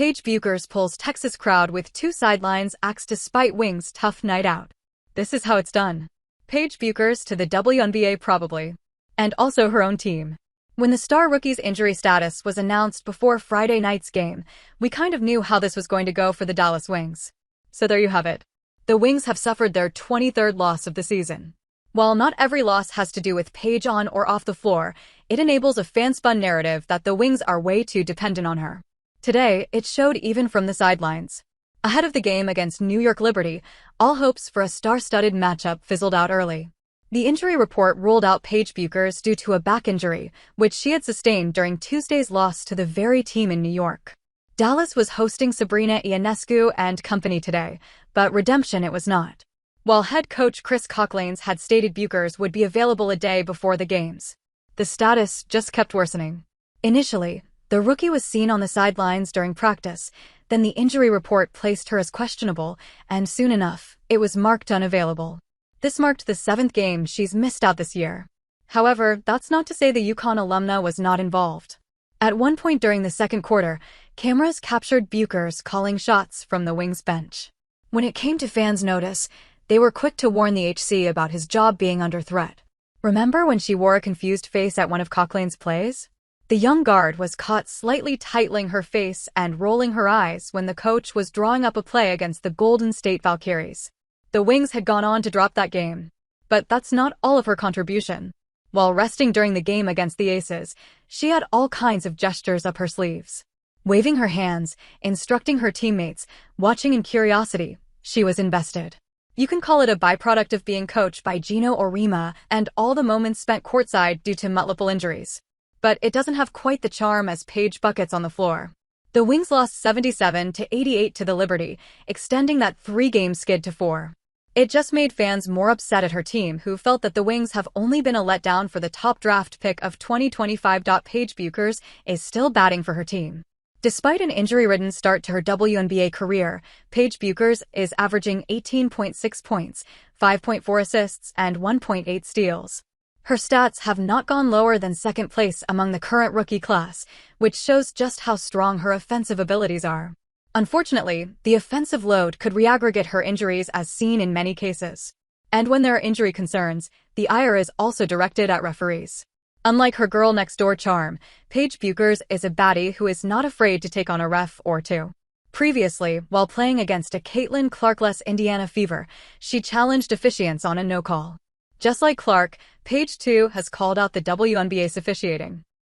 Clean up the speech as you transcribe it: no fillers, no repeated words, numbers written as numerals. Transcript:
Paige Bueckers pulls Texas crowd with two sidelines acts despite Wings' tough night out. This is how it's done. Paige Bueckers to the WNBA probably. And also her own team. When the star rookie's injury status was announced before Friday night's game, we kind of knew how this was going to go for the Dallas Wings. So there you have it. The Wings have suffered their 23rd loss of the season. While not every loss has to do with Paige on or off the floor, it enables a fan-spun narrative that the Wings are way too dependent on her. Today, it showed even from the sidelines. Ahead of the game against New York Liberty, all hopes for a star-studded matchup fizzled out early. The injury report ruled out Paige Bueckers due to a back injury, which she had sustained during Tuesday's loss to the very team in New York. Dallas was hosting Sabrina Ionescu and company today, but redemption it was not. While head coach Chris Coughlins had stated Bueckers would be available a day before the games, the status just kept worsening. Initially, the rookie was seen on the sidelines during practice, then the injury report placed her as questionable, and soon enough, it was marked unavailable. This marked the 7th game she's missed out this year. However, that's not to say the UConn alumna was not involved. At one point during the second quarter, cameras captured Bueckers calling shots from the Wings bench. When it came to fans' notice, they were quick to warn the HC about his job being under threat. Remember when she wore a confused face at one of Coughlins' plays? The young guard was caught slightly tightening her face and rolling her eyes when the coach was drawing up a play against the Golden State Valkyries. The Wings had gone on to drop that game. But that's not all of her contribution. While resting during the game against the Aces, she had all kinds of gestures up her sleeves. Waving her hands, instructing her teammates, watching in curiosity, she was invested. You can call it a byproduct of being coached by Gino Orima and all the moments spent courtside due to multiple injuries. But it doesn't have quite the charm as Paige buckets on the floor. The Wings lost 77-88 to the Liberty, extending that 3-game skid to 4. It just made fans more upset at her team who felt that the Wings have only been a letdown for the top draft pick of 2025. Paige Bueckers is still batting for her team. Despite an injury-ridden start to her WNBA career, Paige Bueckers is averaging 18.6 points, 5.4 assists, and 1.8 steals. Her stats have not gone lower than second place among the current rookie class, which shows just how strong her offensive abilities are. Unfortunately, the offensive load could re-aggravate her injuries as seen in many cases. And when there are injury concerns, the ire is also directed at referees. Unlike her girl-next-door charm, Paige Bueckers is a baddie who is not afraid to take on a ref or two. Previously, while playing against a Caitlin Clark-less Indiana Fever, she challenged officiants on a no-call. Just like Clark, Paige too has called out the WNBA's officiating.